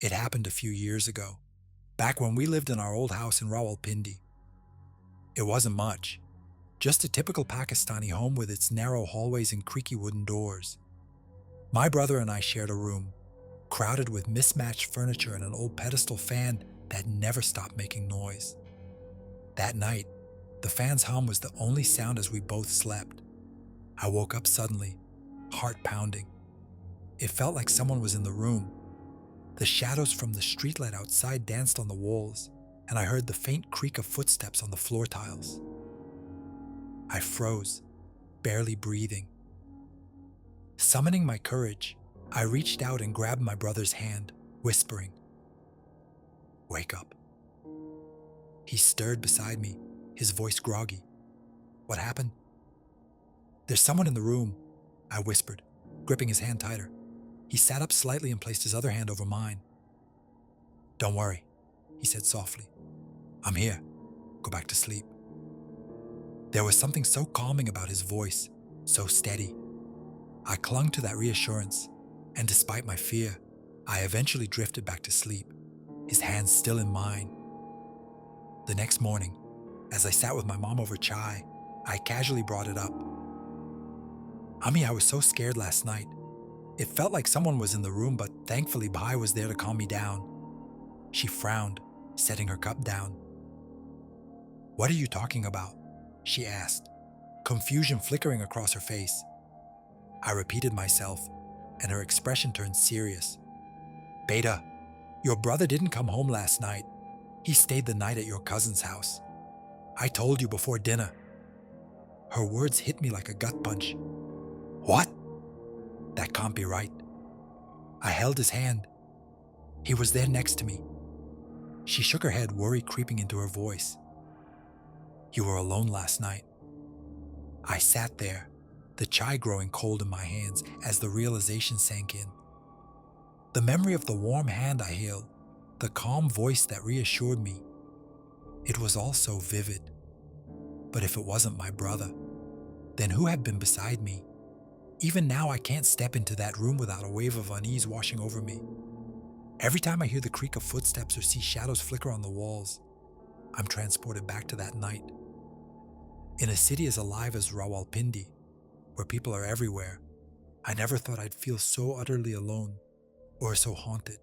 It happened a few years ago, back when we lived in our old house in Rawalpindi. It wasn't much, just a typical Pakistani home with its narrow hallways and creaky wooden doors. My brother and I shared a room, crowded with mismatched furniture and an old pedestal fan that never stopped making noise. That night, the fan's hum was the only sound as we both slept. I woke up suddenly, heart pounding. It felt like someone was in the room. The shadows from the streetlight outside danced on the walls, and I heard the faint creak of footsteps on the floor tiles. I froze, barely breathing. Summoning my courage, I reached out and grabbed my brother's hand, whispering, "Wake up." He stirred beside me, his voice groggy. "What happened?" "There's someone in the room," I whispered, gripping his hand tighter. He sat up slightly and placed his other hand over mine. "Don't worry," he said softly. "I'm here. Go back to sleep." There was something so calming about his voice, so steady. I clung to that reassurance, and despite my fear, I eventually drifted back to sleep, his hands still in mine. The next morning, as I sat with my mom over chai, I casually brought it up. "Ami, I was so scared last night. It felt like someone was in the room, but thankfully Bhai was there to calm me down." She frowned, setting her cup down. "What are you talking about?" she asked, confusion flickering across her face. I repeated myself, and her expression turned serious. "Beta, your brother didn't come home last night. He stayed the night at your cousin's house. I told you before dinner." Her words hit me like a gut punch. "What? That can't be right." I held his hand. He was there next to me. She shook her head, worry creeping into her voice. "You were alone last night." I sat there, the chai growing cold in my hands as the realization sank in. The memory of the warm hand I held, the calm voice that reassured me, it was all so vivid. But if it wasn't my brother, then who had been beside me? Even now, I can't step into that room without a wave of unease washing over me. Every time I hear the creak of footsteps or see shadows flicker on the walls, I'm transported back to that night. In a city as alive as Rawalpindi, where people are everywhere, I never thought I'd feel so utterly alone or so haunted.